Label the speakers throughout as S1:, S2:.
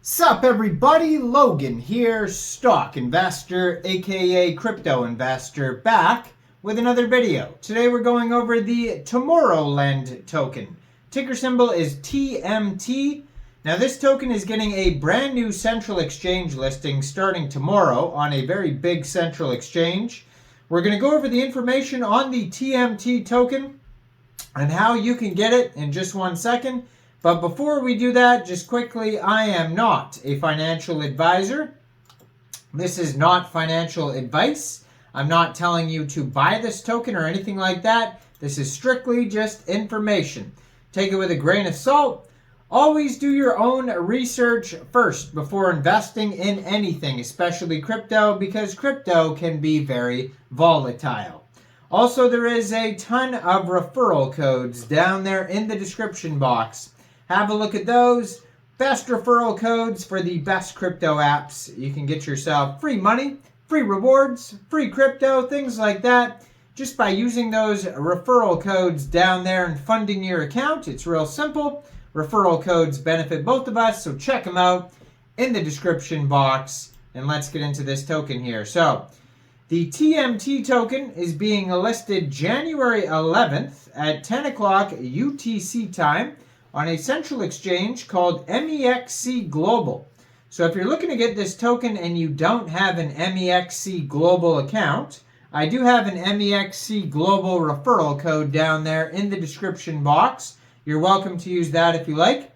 S1: Sup everybody, Logan here, stock investor aka crypto investor, back with another video. Today we're going over the Tomorrowlend token. Ticker symbol is TMT. Now this token is getting a brand new central exchange listing starting tomorrow on a very big central exchange. We're going to go over the information on the TMT token and how you can get it in just 1 second. But before we do that, just quickly, I am not a financial advisor. This is not financial advice. I'm not telling you to buy this token or anything like that. This is strictly just information. Take it with a grain of salt. Always do your own research first before investing in anything, especially crypto, because crypto can be very volatile. Also, there is a ton of referral codes down there in the description box. Have a look at those. Best referral codes for the best crypto apps. You can get yourself free money, free rewards, free crypto, things like that. Just by using those referral codes down there and funding your account. It's real simple. Referral codes benefit both of us, so check them out in the description box. And let's get into this token here. So, the TMT token is being listed January 11th at 10 o'clock UTC time on a central exchange called Mexc Global. So if you're looking to get this token and you don't have an Mexc Global account, I do have an Mexc Global referral code down there in the description box. You're welcome to use that if you like.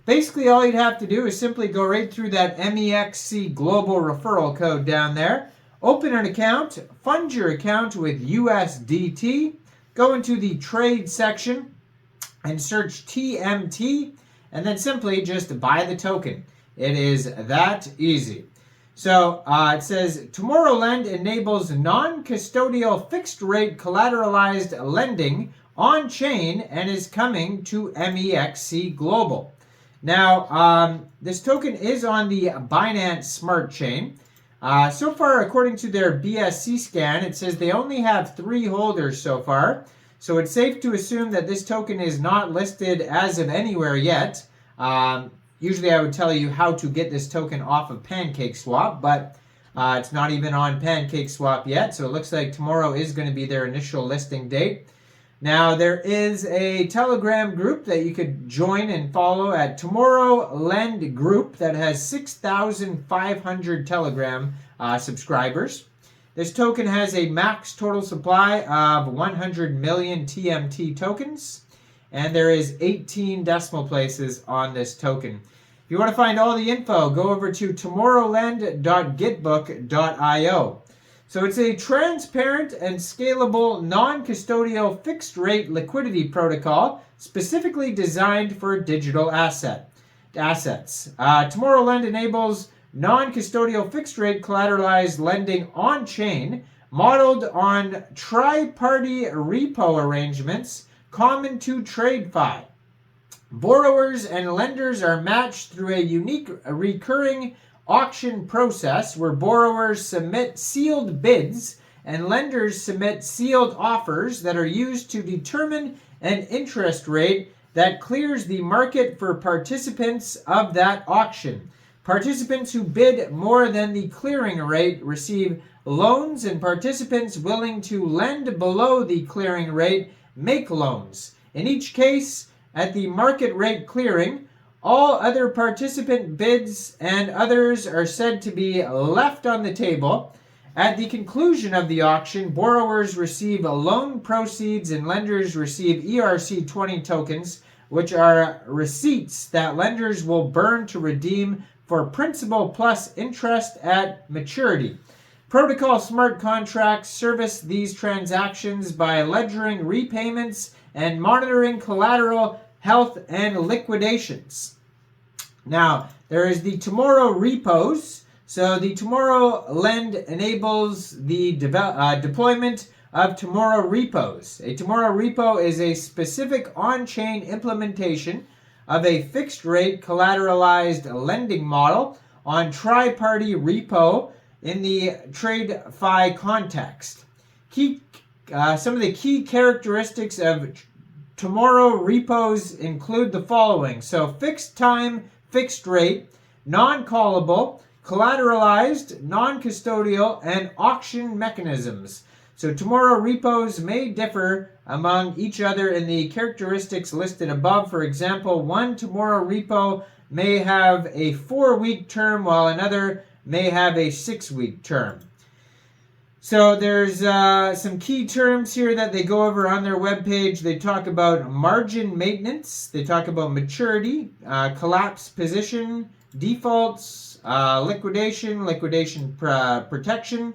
S1: Basically, all you'd have to do is simply go right through that Mexc Global referral code down there, open an account, fund your account with USDT, go into the trade section, and search TMT, and then simply just buy the token. It is that easy. So it says, Tomorrowlend enables non-custodial fixed-rate collateralized lending on-chain and is coming to Mexc Global. Now, this token is on the Binance Smart Chain. So far, according to their BSC scan, it says they only have 3 holders so far. So it's safe to assume that this token is not listed as of anywhere yet. Usually I would tell you how to get this token off of Pancakeswap, but it's not even on Pancakeswap yet. So it looks like tomorrow is going to be their initial listing date. Now there is a Telegram group that you could join and follow at Tomorrowlend Group that has 6,500 Telegram subscribers. This token has a max total supply of 100 million TMT tokens, and there is 18 decimal places on this token. If you want to find all the info, go over to tomorrowlend.gitbook.io. So it's a transparent and scalable non-custodial fixed-rate liquidity protocol specifically designed for digital assets. Tomorrowlend enables non-custodial fixed-rate collateralized lending on-chain modeled on tri-party repo arrangements common to TradeFi. Borrowers and lenders are matched through a unique recurring auction process where borrowers submit sealed bids and lenders submit sealed offers that are used to determine an interest rate that clears the market for participants of that auction. Participants who bid more than the clearing rate receive loans, and participants willing to lend below the clearing rate make loans. In each case, at the market rate clearing, all other participant bids and others are said to be left on the table. At the conclusion of the auction, borrowers receive loan proceeds and lenders receive ERC20 tokens, which are receipts that lenders will burn to redeem for principal plus interest at maturity. Protocol smart contracts service these transactions by ledgering repayments and monitoring collateral health and liquidations. Now, there is the Tomorrow repos. So the Tomorrowlend enables the deployment of Tomorrow repos. A Tomorrow repo is a specific on-chain implementation of a fixed-rate collateralized lending model on tri-party repo in the TradeFi context. Some of the key characteristics of Tomorrow repos include the following. So fixed time, fixed rate. non-callable, collateralized, non-custodial, and auction mechanisms. So Tomorrow repos may differ among each other in the characteristics listed above. For example, one Tomorrow repo may have a 4-week term while another may have a 6-week term. So there's some key terms here that they go over on their webpage. They talk about margin maintenance. They talk about maturity, collapse position, defaults, liquidation protection,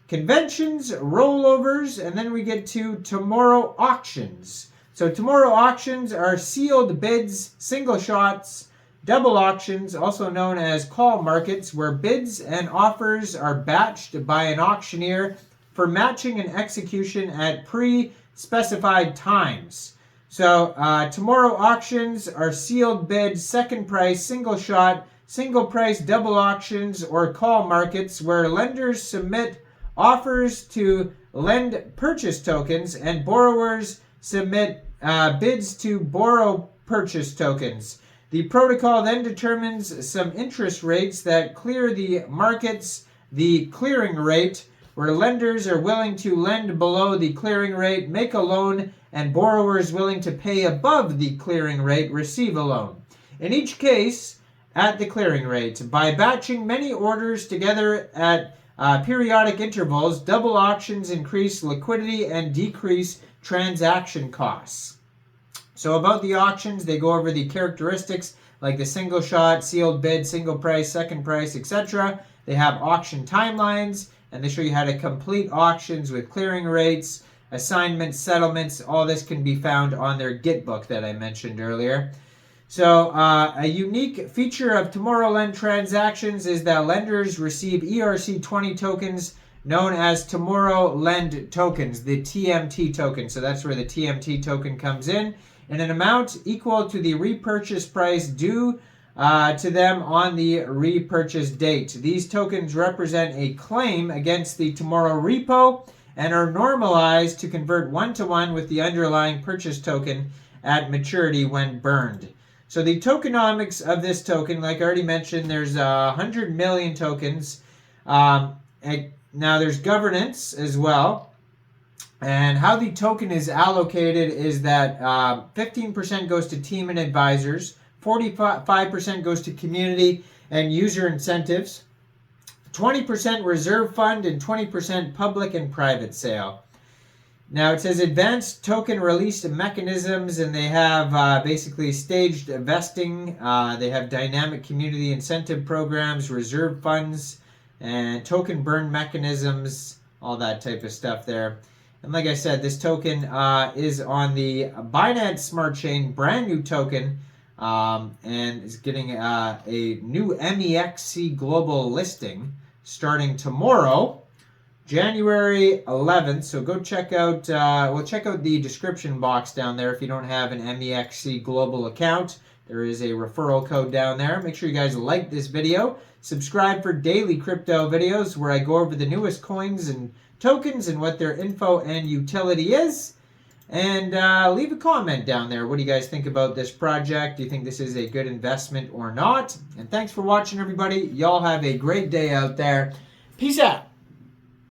S1: conventions, rollovers, and then we get to Tomorrow auctions. So Tomorrow auctions are sealed bids, single shots, double auctions, also known as call markets, where bids and offers are batched by an auctioneer for matching and execution at pre-specified times. So Tomorrow auctions are sealed bids, second price, single shot, single price, double auctions, or call markets, where lenders submit offers to lend purchase tokens and borrowers submit bids to borrow purchase tokens. The protocol then determines some interest rates that clear the markets, the clearing rate, where lenders are willing to lend below the clearing rate, make a loan, and borrowers willing to pay above the clearing rate receive a loan. In each case, at the clearing rate. By batching many orders together at periodic intervals, double auctions increase liquidity and decrease transaction costs. So about the auctions, they go over the characteristics like the single shot, sealed bid, single price, second price, etc. They have auction timelines, and they show you how to complete auctions with clearing rates, assignments, settlements. All this can be found on their Git book that I mentioned earlier. So a unique feature of Tomorrowlend transactions is that lenders receive ERC20 tokens known as Tomorrowlend tokens, the TMT token. So that's where the TMT token comes in an amount equal to the repurchase price due to them on the repurchase date. These tokens represent a claim against the Tomorrow repo and are normalized to convert one-to-one with the underlying purchase token at maturity when burned. So the tokenomics of this token, like I already mentioned, there's 100 million tokens. Now there's governance as well. And how the token is allocated is that 15% goes to team and advisors, 45% goes to community and user incentives, 20% reserve fund, and 20% public and private sale. Now it says advanced token release mechanisms, and they have basically staged vesting. They have dynamic community incentive programs, reserve funds, and token burn mechanisms, all that type of stuff there. And like I said, this token is on the Binance Smart Chain, brand new token, and is getting a new Mexc global listing starting tomorrow, January 11th. So go check out, check out the description box down there if you don't have an Mexc global account. There is a referral code down there. Make sure you guys like this video. Subscribe for daily crypto videos where I go over the newest coins and tokens and what their info and utility is. And leave a comment down there. What do you guys think about this project? Do you think this is a good investment or not? And thanks for watching, everybody. Y'all have a great day out there. Peace out.